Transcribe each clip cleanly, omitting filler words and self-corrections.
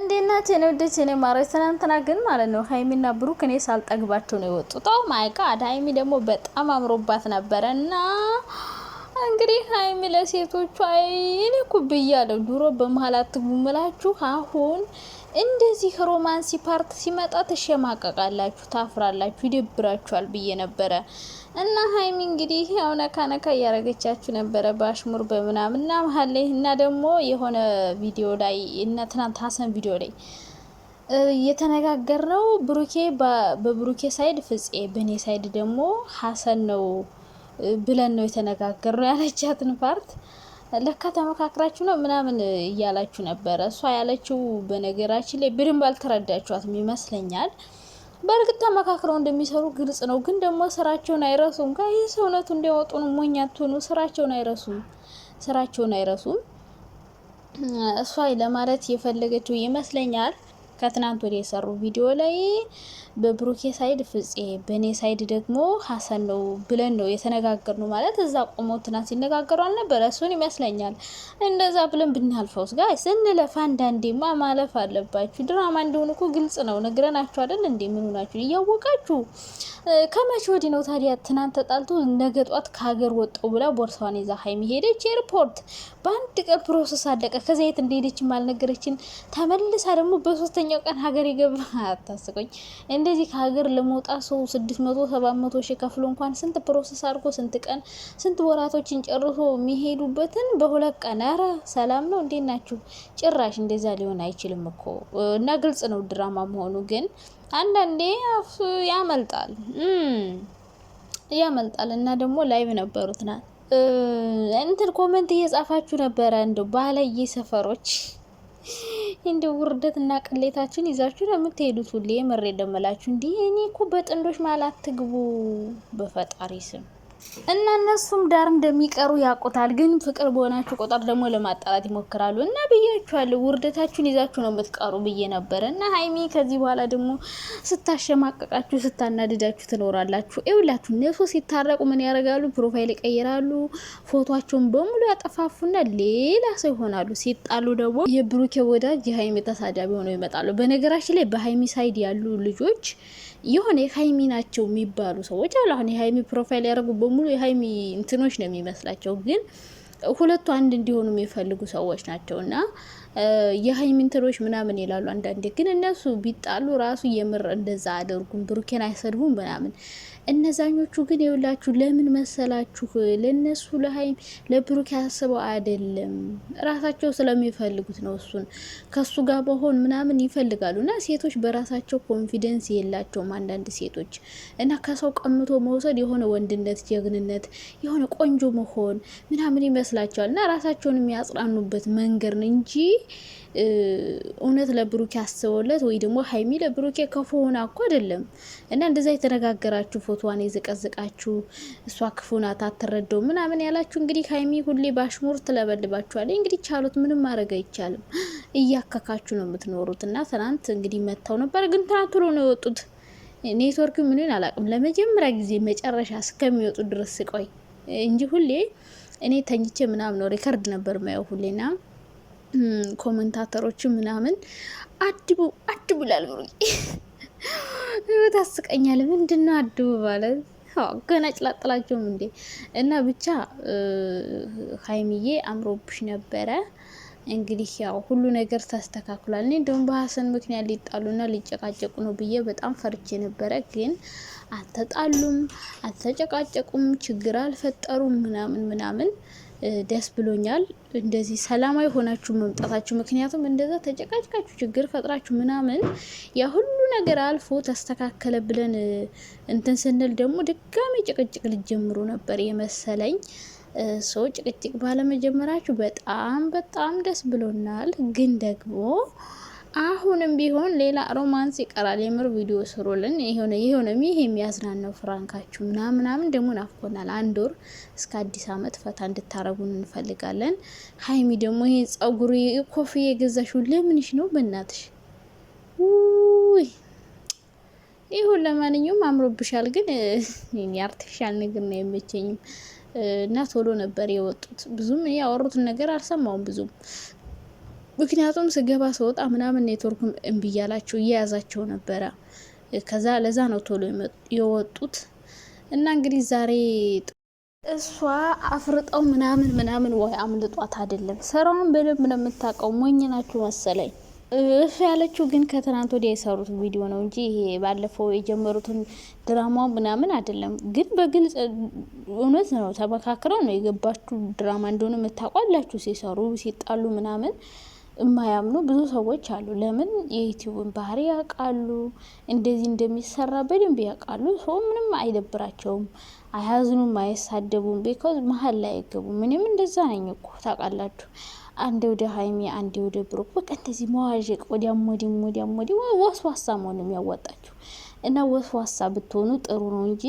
እንዴናችን ወደች እኔ ማረስ ትናንትና ግን ማለት ነው ሃይሚና ብሩክ እኔ ሳልጠግባቸው ነው የወጡት። ኦ ማይ ጋድ ሃይሚ ደግሞ በጣም አምሮባት ነበረና እንግዲህ ሃይሚ ለሴቶቹ እኔ እኮ ብያለሁ ድሮ በመሀል አትጉምላችሁ። አሁን እንደዚህ ሮማንሲ ፓርት ሲመጣ ተሸማቀቃላችሁ፣ ታፍራላችሁ፣ ይደብራችኋል ብዬ ነበረ። እና ሃይሚ እንግዲህ ያው ነካ ነካ እያረገቻችሁ ነበረ ባሽሙር በምናምን እና መሀል ላይ እና ደግሞ የሆነ ቪዲዮ ላይ እና ትናንት ሀሰን ቪዲዮ ላይ እየተነጋገር ነው ብሩኬ በብሩኬ ሳይድ ፍፄ በኔ ሳይድ ደግሞ ሀሰን ነው ብለን ነው የተነጋገር ነው ያለቻትን ፓርት ለካ ተመካክራችሁ ነው ምናምን እያላችሁ ነበረ። እሷ ያለችው በነገራችን ላይ በደንብ አልተረዳችኋትም ይመስለኛል። በእርግጥ ተመካክረው እንደሚሰሩ ግልጽ ነው፣ ግን ደግሞ ስራቸውን አይረሱም። ጋይ ሰውነቱ እንዲያወጡ ነው ሞኛቱ ነው። ስራቸውን አይረሱም። እሷ ለማለት የፈለገችው ይመስለኛል ከትናንት ወዲያ የሰሩ ቪዲዮ ላይ በብሩኬ ሳይድ ፍፄ በኔ ሳይድ ደግሞ ሀሰን ነው ብለን ነው የተነጋገርነው። ማለት እዛ ቆመው ትናንት ሲነጋገሩ አልነበረ? እሱን ይመስለኛል እንደዛ ብለን ብናልፈውስ ጋይስ እንለፋ። አንዳንዴማ ማለፍ አለባችሁ። ድራማ እንደሆነ እኮ ግልጽ ነው፣ ነግረናችሁ አይደል እንዴ? ምን ሆናችሁ እያወቃችሁ ከመቼ ወዲህ ነው ታዲያ? ትናንት ተጣልቶ ነገ ጧት ከሀገር ወጣው ብላ ቦርሳዋን ይዛ ሃይሚ ሄደች ኤርፖርት። በአንድ ቀን ፕሮሰስ አለቀ። ከዛ የት እንደሄደችም አልነገረችን። ተመልሳ ደግሞ በሶስተኛው ቀን ሀገር የገባ አታስቆኝ። እንደዚህ ከሀገር ለመውጣት ሰው 600-700 ሺህ ከፍሎ እንኳን ስንት ፕሮሰስ አድርጎ ስንት ቀን ስንት ወራቶችን ጨርሶ የሚሄዱበትን በሁለት ቀን። ኧረ ሰላም ነው፣ እንዴት ናችሁ? ጭራሽ እንደዛ ሊሆን አይችልም እኮ እና ግልጽ ነው ድራማ መሆኑ። ግን አንዳንዴ ያመልጣል እና ደግሞ ላይቭ ነበሩትና እንትን ኮሜንት እየጻፋችሁ ነበረ። እንደው ባለየ ሰፈሮች እንደ ውርደት እና ቅሌታችን ይዛችሁ ነው የምትሄዱት። ሁሌ መሬ ደመላችሁ እንዴ? እኔ እኮ በጥንዶች ማለት አትግቡ በፈጣሪ ስም። እና እነሱም ዳር እንደሚቀሩ ያውቁታል። ግን ፍቅር በሆናችሁ ቁጥር ደግሞ ለማጣላት ይሞክራሉ። እና ብያችኋለሁ ውርደታችሁን ይዛችሁ ነው የምትቀሩ ብዬ ነበረ። እና ሃይሚ ከዚህ በኋላ ደግሞ ስታሸማቀቃችሁ ስታናድዳችሁ ትኖራላችሁ። ይኸውላችሁ እነሱ ሲታረቁ ምን ያደርጋሉ? ፕሮፋይል ይቀይራሉ፣ ፎቶቸውን በሙሉ ያጠፋፉና ሌላ ሰው ይሆናሉ። ሲጣሉ ደግሞ የብሩኬ ወዳጅ የሃይሚ ተሳዳቢ ሆነው ይመጣሉ። በነገራችን ላይ በሃይሚ ሳይድ ያሉ ልጆች የሆነ የሃይሚ ናቸው የሚባሉ ሰዎች አሉ። አሁን የሃይሚ ፕሮፋይል ያደረጉ በሙሉ የሃይሚ እንትኖች ነው የሚመስላቸው፣ ግን ሁለቱ አንድ እንዲሆኑ የሚፈልጉ ሰዎች ናቸው። እና የሃይሚ እንትኖች ምናምን ይላሉ አንዳንዴ። ግን እነሱ ቢጣሉ ራሱ የምር እንደዛ አደርጉም፣ ብሩኬን አይሰድቡም ምናምን። እነዛኞቹ ግን ይውላችሁ ለምን መሰላችሁ? ለነሱ ለሃይሚ ለብሩኬ አስበው አይደለም፣ ራሳቸው ስለሚፈልጉት ነው። እሱን ከሱ ጋር በሆን ምናምን ይፈልጋሉ። እና ሴቶች በራሳቸው ኮንፊደንስ የላቸውም አንዳንድ ሴቶች። እና ከሰው ቀምቶ መውሰድ የሆነ ወንድነት፣ ጀግንነት፣ የሆነ ቆንጆ መሆን ምናምን ይመስላቸዋል። እና ራሳቸውን የሚያጽናኑበት መንገድ ነው እንጂ እውነት ለብሩኬ አስበውለት ወይ ደግሞ ሃይሚ ለብሩኬ ከፉ ሆና እኮ አይደለም። እና እንደዛ የተነጋገራችሁ ፎቶዋን የዘቀዘቃችሁ እሷ ክፉ ናት አትረዳው ምናምን ያላችሁ እንግዲህ ሃይሚ ሁሌ ባሽሙር ትለበልባችኋል። እንግዲህ ቻሉት፣ ምንም ማድረግ አይቻልም። እያከካችሁ ነው የምትኖሩት። እና ትናንት እንግዲህ መተው ነበር፣ ግን ትናንት ብሎ ነው የወጡት። ኔትወርክ ምንን አላውቅም። ለመጀመሪያ ጊዜ መጨረሻ እስከሚወጡ ድረስ ቆይ እንጂ ሁሌ እኔ ተኝቼ ምናምን ነው ሪከርድ ነበር ማየው ሁሌና ኮሜንታተሮችን ምናምን አድቡ ይላል ብሩ ታስቀኛል። ምንድነው አድቡ ማለት? ገና ጭላጥላቸውም እንዴ? እና ብቻ ሃይሚዬ አምሮብሽ ነበረ። እንግዲህ ያው ሁሉ ነገር ተስተካክሏል። እኔ እንደውም በሀሰን ምክንያት ሊጣሉና ሊጨቃጨቁ ነው ብዬ በጣም ፈርቼ ነበረ። ግን አልተጣሉም፣ አልተጨቃጨቁም፣ ችግር አልፈጠሩም ምናምን ደስ ብሎኛል። እንደዚህ ሰላማዊ ሆናችሁ መምጣታችሁ። ምክንያቱም እንደዛ ተጨቃጭቃችሁ ችግር ፈጥራችሁ ምናምን ያ ሁሉ ነገር አልፎ ተስተካከለ ብለን እንትን ስንል ደግሞ ድጋሚ ጭቅጭቅ ልጀምሩ ነበር የመሰለኝ። ሰው ጭቅጭቅ ባለመጀመራችሁ በጣም ደስ ብሎናል። ግን ደግሞ አሁንም ቢሆን ሌላ ሮማንስ ይቀራል። የምር ቪዲዮ ስሩልን። የሆነ ይሄ የሚያዝናናው ፍራንካችሁ ምናምን ደግሞ ናፍቆናል። 1 ወር እስከ አዲስ አመት ፈታ እንድታረጉን እንፈልጋለን። ሃይሚ ደግሞ ይሄ ጸጉሩ ኮፍያ የገዛሽው ለምንሽ ነው? በእናትሽ ውይ ይሁን። ለማንኛውም አምሮብሻል። ግን አርቲፊሻል ነገር ነው የመቸኝም እና ቶሎ ነበር የወጡት። ብዙም ያወሩትን ነገር አልሰማውም ብዙም ምክንያቱም ስገባ ስወጣ ምናምን ኔትወርኩም እምቢ እያላቸው እየያዛቸው ነበረ። ከዛ ለዛ ነው ቶሎ የወጡት። እና እንግዲህ ዛሬ እሷ አፍርጠው ምናምን ወይ አምልጧት አይደለም፣ ስራውን በደንብ ነው የምታውቀው። ሞኝ ናችሁ መሰለኝ። እሱ ያለችው ግን ከትናንት ወዲያ የሰሩት ቪዲዮ ነው እንጂ ይሄ ባለፈው የጀመሩትን ድራማው ምናምን አይደለም። ግን በግልጽ እውነት ነው፣ ተመካክረው ነው የገባችሁ ድራማ እንደሆነ የምታውቋላችሁ። ሲሰሩ ሲጣሉ ምናምን የማያምኑ ብዙ ሰዎች አሉ። ለምን የዩቲዩብን ባህሪ ያውቃሉ፣ እንደዚህ እንደሚሰራ በደንብ ያውቃሉ። ሰው ምንም አይደብራቸውም፣ አያዝኑም፣ አይሳደቡም። ቢኮዝ መሀል ላይ አይገቡም። ምንም እንደዛ ነኝ እኮ ታውቃላችሁ። አንዴ ወደ ሀይሚ አንዴ ወደ ብሩክ፣ በቃ እንደዚህ መዋዠቅ ወዲያም ወዲህ ወስዋሳ መሆን የሚያዋጣችሁ እና ወስዋሳ ብትሆኑ ጥሩ ነው እንጂ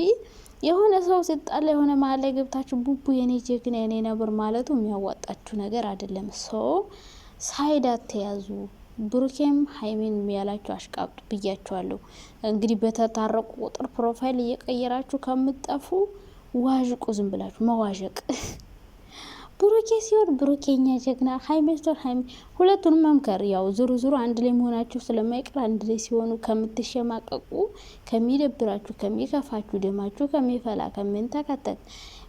የሆነ ሰው ሲጣላ የሆነ መሀል ላይ ገብታችሁ ቡቡ የኔ ጀግና የኔ ነብር ማለቱ የሚያዋጣችሁ ነገር አይደለም። ሰው ሳይድ አትያዙ። ብሩኬም ሀይሚን ያላችሁ አሽቃብጡ ብያችኋለሁ። እንግዲህ በተታረቁ ቁጥር ፕሮፋይል እየቀየራችሁ ከምትጠፉ ዋዥቁ፣ ዝም ብላችሁ መዋዠቅ። ብሩኬ ሲሆን ብሩኬኛ ጀግና፣ ሀይሚ ሲሆን ሀይሚ። ሁለቱንም መምከር ያው ዙሩ አንድ ላይ መሆናችሁ ስለማይቀር አንድ ላይ ሲሆኑ ከምትሸማቀቁ፣ ከሚደብራችሁ፣ ከሚከፋችሁ፣ ደማችሁ ከሚፈላ ከሚንተከተክ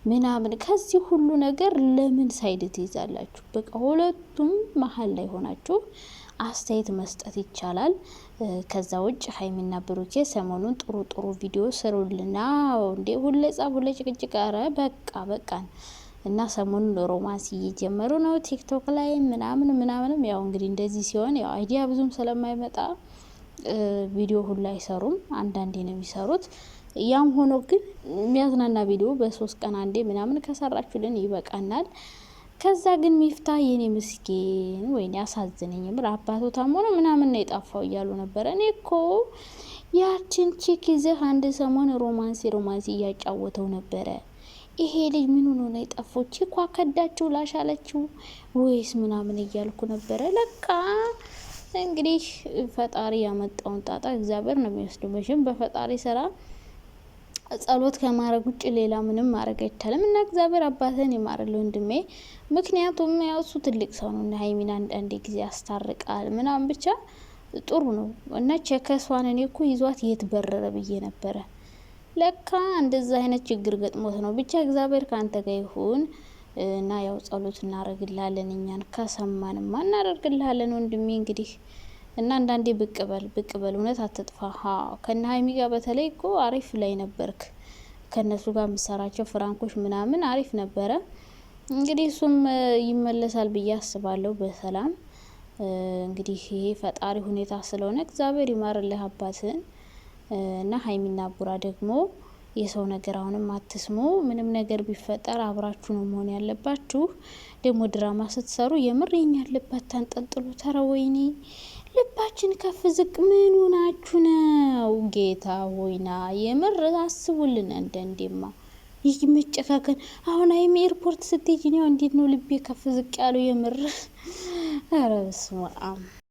ምናምን ከዚህ ሁሉ ነገር ለምን ሳይድ ትይዛላችሁ? በቃ ሁለቱም መሀል ላይ ሆናችሁ አስተያየት መስጠት ይቻላል። ከዛ ውጭ ሀይሚና ብሩኬ ሰሞኑን ጥሩ ቪዲዮ ስሩልና እንዴ ሁሌ ጻፍ ሁሌ ጭቅጭቅ፣ ኧረ በቃን። እና ሰሞኑን ሮማንስ እየጀመሩ ነው ቲክቶክ ላይ ምናምንም። ያው እንግዲህ እንደዚህ ሲሆን ያው አይዲያ ብዙም ስለማይመጣ ቪዲዮ ሁሉ አይሰሩም፣ አንዳንዴ ነው የሚሰሩት። ያም ሆኖ ግን የሚያዝናና ቪዲዮ በ3 ቀን አንዴ ምናምን ከሰራችሁልን ይበቃናል። ከዛ ግን ሚፍታ የኔ ምስኪን ወይኔ አሳዝነኝ። ምር አባቱ ታሞ ነው ምናምን ነው የጣፋው እያሉ ነበረ። እኔ እኮ ያችን ቺክ ይዘህ አንድ ሰሞን ሮማንስ እያጫወተው ነበረ። ይሄ ልጅ ምን ሆኖ ነው የጠፋው? ቺኳ ከዳችሁ ላሻለችው ወይስ ምናምን እያልኩ ነበረ። ለካ እንግዲህ ፈጣሪ ያመጣውን ጣጣ እግዚአብሔር ነው የሚወስደው። መቼም በፈጣሪ ስራ ጸሎት ከማድረግ ውጭ ሌላ ምንም ማድረግ አይቻልም። እና እግዚአብሔር አባትን ይማርል ወንድሜ። ምክንያቱም ያው እሱ ትልቅ ሰው ነው እና ሀይሚን አንዳንዴ ጊዜ ያስታርቃል ምናምን፣ ብቻ ጥሩ ነው። እና ቸከሷን እኔ እኮ ይዟት የት በረረ ብዬ ነበረ። ለካ እንደዛ አይነት ችግር ገጥሞት ነው። ብቻ እግዚአብሔር ካንተ ጋር ይሁን እና ያው ጸሎት እናደርግልሃለን። እኛን ከሰማንማ እናደርግልሃለን ወንድሜ። እንግዲህ እና አንዳንዴ ብቅ በል እውነት አትጥፋ። ከነ ሀይሚ ጋር በተለይ እኮ አሪፍ ላይ ነበርክ። ከነሱ ጋር የምሰራቸው ፍራንኮች ምናምን አሪፍ ነበረ። እንግዲህ እሱም ይመለሳል ብዬ አስባለሁ በሰላም። እንግዲህ ይሄ ፈጣሪ ሁኔታ ስለሆነ እግዚአብሔር ይማርልህ አባትን። እና ሀይሚና ቡራ ደግሞ የሰው ነገር አሁንም አትስሙ። ምንም ነገር ቢፈጠር አብራችሁ ነው መሆን ያለባችሁ። ደግሞ ድራማ ስትሰሩ የምር የኛ ልባት ታንጠልጥሉ። ተረ ወይኔ ልባችን ከፍ ዝቅ ምኑ ናችሁ ነው? ጌታ ሆይና የምር አስቡልን። እንደንዴማ ይህ መጨካከን። አሁን ሀይሚ ኤርፖርት ስትሄጂ ነው እንዴት ነው ልቤ ከፍ ዝቅ ያለው? የምር ኧረ በስመ አብ